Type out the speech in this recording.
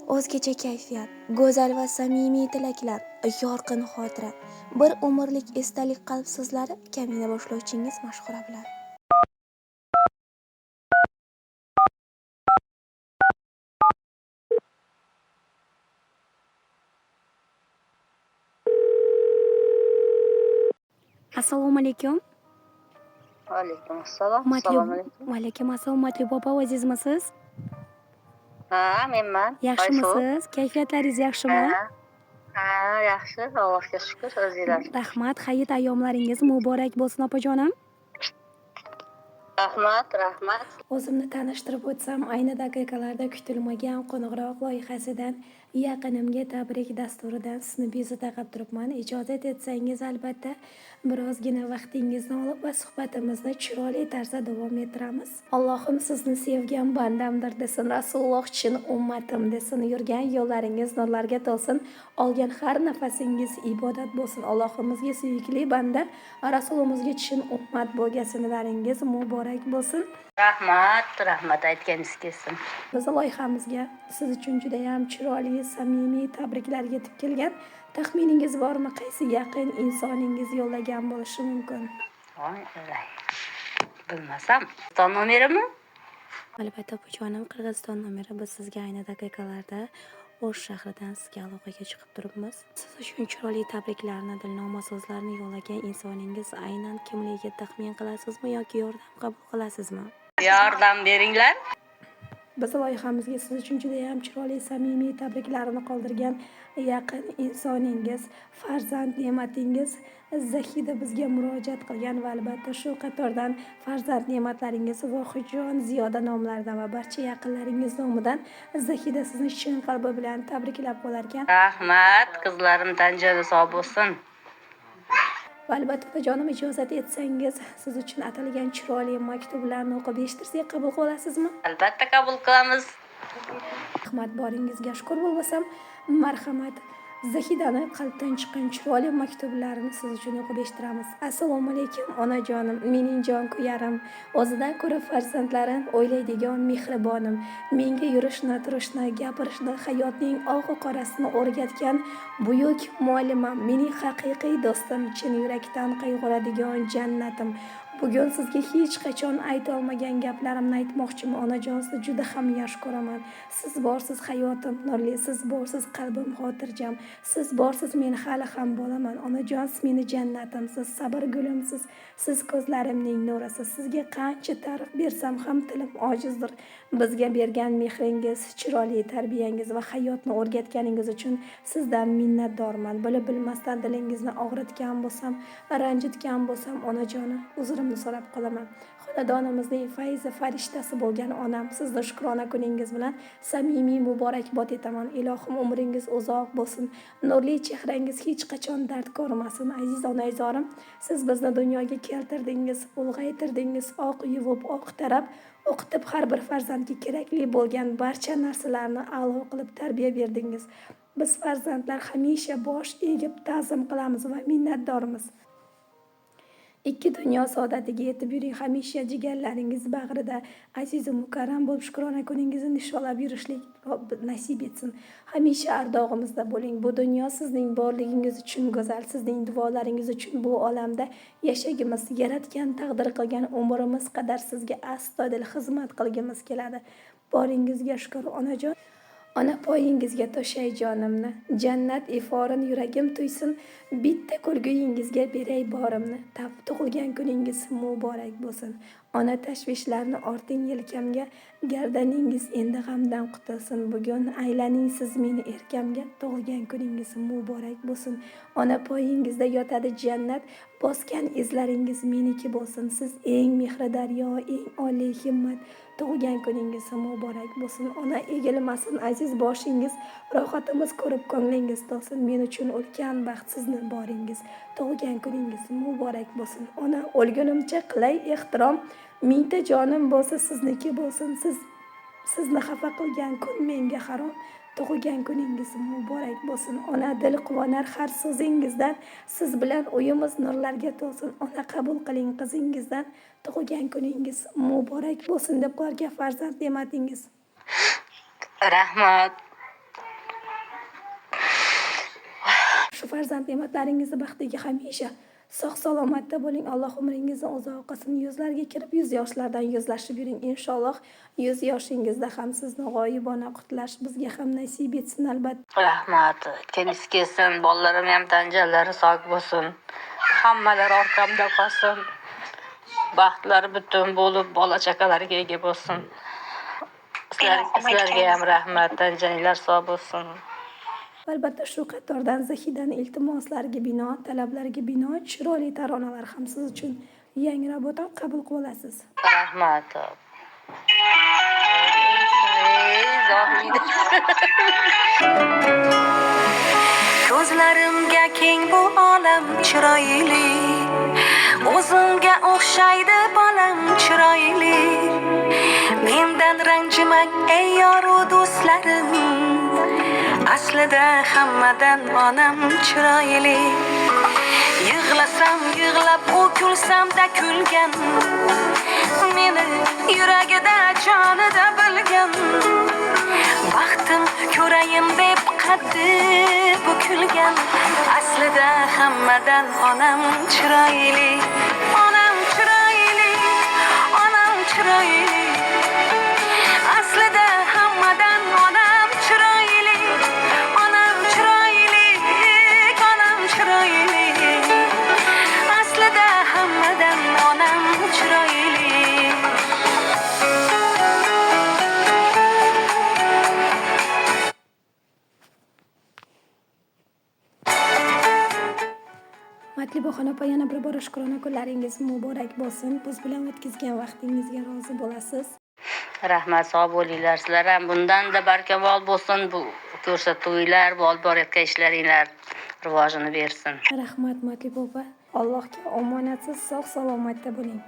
O'zgacha kayfiyat, go'zal va samimiy tilaklar, yorqin xotira, bir umrlik esdalik qalb so'zlari kamina boshlovchingiz Mashhura bilan. Assalomu alaykum. Alaykum assalom. Hurmatli Assalomu alaykum. va alaykum assalom. Hurmatli bobo, azizmisiz? Ha, menman. Yaxshimisiz? Kayfiyatlaringiz yaxshimi? Ha, yaxshi. Allohga shukr. O'zinglar. Rahmat. Hayit ayyomlaringiz muborak bo'lsin opajonim. Rahmat. O'zimni tanishtirib o'tsam, ayni daqiqalarda kutilmagan qo'ng'iroq loyihasidan yaqinimga tabrik dasturidan sizni bezovta qilib turibman. Ijozat etsangiz, albatta birozgina vaqtingizni olib va suhbatimizni chiroyli tarzda davom ettiramiz. Allohim sizni sevgan bandamdir desin, Rasululloh chin ummatim desin, yurgan yo'llaringiz nurlarga to'lsin, olgan har nafasingiz ibodat bo'lsin. Allohimizga suyukli banda, Rasulimizga chin ummat bo'lganlaringiz muborak bo'lsin. Rahmat aytganingiz kelsin. Biz loyihamizga siz uchun juda ham chiroyli, samimiy tabriklar yetib kelgan. Taxminingiz bormi, qaysi yaqin insoningiz yo'llagan bo'lishi mumkin? Bilmasam. Qirg'iziston nomerimi? Albatta opajonim, Qirg'iziston nomeri. Biz sizga ayni daqiqalarda O'sh shahridan sizga aloqaga chiqib turibmiz. Siz uchun chiroyli tabriklarni, dilnoma so'zlarni yo'llagan insoningiz aynan kimligiga taxmin qilasizmi yoki yordam qabul qilasizmi? Yordam beringlar. Biz loyihamizga siz uchun juda ham chiroyli, samimiy tabriklarini qoldirgan yaqin insoningiz, farzand ne'matingiz Zahida bizga murojaat qilgan va albatta shu qatordan farzand ne'matlaringiz Vohidjon, Ziyoda nomlaridan va barcha yaqinlaringiz nomidan Zahida sizni chin qalbi bilan tabriklab qo'lar ekan. Rahmat. Qizlarim tan joyi sog' bo'lsin. Va albatta opajonim, ijozat etsangiz, siz uchun atalgan chiroyli maktublarni o'qib eshittirsak qabul qilasizmi? Albatta qabul qilamiz. Rahmat, boringizga shukr bo'lmasam, marhamat. Zahidani qalbdan chiqqan chiroyli maktublarini siz uchun o'qib eshittiramiz. Assalomu alaykum onajonim, mening jon kuyarim, o'zidan ko'ra farzandlarim o'ylaydigan mehribonim, menga yurishni, turishni, gapirishni, hayotning oq-u qorasini o'rgatgan buyuk muallimam, mening haqiqiy do'stim, chin yurakdan qayg'uradigan jannatim. Bugun sizga hech qachon ayta olmagan gaplarimni aytmoqchiman. Onajon, sizni juda ham yaxshi ko'raman. Siz borsiz hayotim nurli, siz borsiz qalbim xotirjam. Siz borsiz men hali ham bolaman. Onajon, siz meni jannatimsiz, sabr gulimsiz. Siz ko'zlarimning nurisiz. Sizga qancha ta'rif bersam ham tilim ojizdir. Bizga bergan mehringiz, chiroyli tarbiyangiz va hayotni o'rgatganingiz uchun sizdan minnatdorman. Bilib bilmasdan dilingizni og'ritgan bo'lsam, ranjitgan bo'lsam, onajonim, uzrimni so'rab qolaman. Xonadonimizning fayzi farishtasi bo'lgan onam, sizni shukrona kuningiz bilan samimiy muborakbod etaman. Ilohim umringiz uzoq bo'lsin. Nurli chehrangiz hech qachon dard ko'rmasin. Aziz onajonim, siz bizni dunyoga keltirdingiz, ulg'aytirdingiz, oq yuvib, oq tarab o'qitib, har bir farzandga kerakli bo'lgan barcha narsalarni a'lo qilib tarbiya berdingiz. Biz farzandlar hamisha bosh egib ta'zim qilamiz va minnatdormiz. Ikki dunyo saodatiga yetib yuring, hamisha jigarlaringiz bag'rida aziz va mukarram bo'lib shukrona kuningizni nishonlab yurishlik Robbim nasib etsin. Hamisha ardog'imizda bo'ling. Bu dunyo sizning borligingiz uchun go'zal, sizning duolaringiz uchun bu olamda yashagimiz, yaratgan, taqdir qilgan umrimiz qadar sizga astoydil xizmat qilgimiz keladi. Boringizga shukr onajon. Ona poyingizga to'shay jonimni, jannat iforin yuragim tuysin, bitta ko'rguyingizga beray borimni, tug'ilgan kuningiz muborak bo'lsin. Ona tashvishlarni orting yelkamga, gardaningiz endi g'amdan qutulsin. Bugun aylaning siz meni erkamga, tug'ilgan kuningiz muborak bo'lsin. Ona poyingizda yotadi jannat, bosgan izlaringiz meniki bo'lsin. Siz eng mehri daryo, eng oliy himmat, tug'ilgan kuningiz muborak bo'lsin. Ona egilmasin aziz boshingiz, rohatimiz ko'rib ko'nglingiz to'lsin. Men uchun ulkan baxt sizni boringiz, tug'ilgan kuningiz muborak bo'lsin. Ona, o'lgunimcha qilay ehtirom, mingta jonim bo'lsa sizniki bo'lsin. Sizni xafa qilgan kun menga harom, tug'ilgan kuningiz muborak bo'lsin. Ona, dil quvonar har so'zingizdan, siz bilan uyimiz nurlarga to'lsin. Ona, qabul qiling qizingizdan, tug'ilgan kuningiz muborak bo'lsin deb qo'yarkan farzand ne'matingiz. Rahmat. farzand ne'matlaringizni baxtiga hamisha sog' salomatda bo'ling. Alloh umringizni uzoq qilsin. Yuzlarga kirib, yuz yoshlardan yuzlashib yuring. Inshaalloh yuz yoshingizda ham sizni g'oyibona qutlash bizga ham nasib etsin albatta. Rahmat. Tenis kelsin, bolalarim ham tan jonlari sog' bo'lsin. Hammalari orqamda qolsin. Baxtlari butun bo'lib, bola chaqalarga ega bo'lsin. Sizlarga ham rahmat, tan joninglar sog' bo'lsin. Albatta shu qatordan Zahidani iltimoslariga bino, talablariga bino chiroyli taronalar ham siz uchun yangrab o'tib qabul qilib olasiz. Rahmat. Ko'zlarimga keng bu olam chiroyli, o'zimga o'xshaydi bolam chiroyli. Mendan ranjimang ey yoru do'stlarim, aslida hammadan onam chiroyli. Yig'lasam yig'lab, u kulsamda kulgan, meni yuragida jonida bilgan. Baxtim ko'rayin deb qaddi bukilgan, aslida hammadan onam chiroyli. Onam chiroyli, onam chiroyli. Aslida hammadan onam chiroyli. Onam chiroyli, onam chiroyli. Aslida hammadan onam chiroyli. Matliboxon opa, yana bir bora shukrona kunlaringiz muborak bo'lsin. Biz bilan o'tkazgan vaqtingizga rozi bo'lasiz. Rahmat, sog' bo'linglar. Sizlar ham bundan-da barkamol bo'lsin. Bu ko'rsatuvlar, olib borayotgan ishlaringlar rivojini bersin. Rahmat Matlibox opa. Allohga omonatsiz sog' salomatda bo'ling.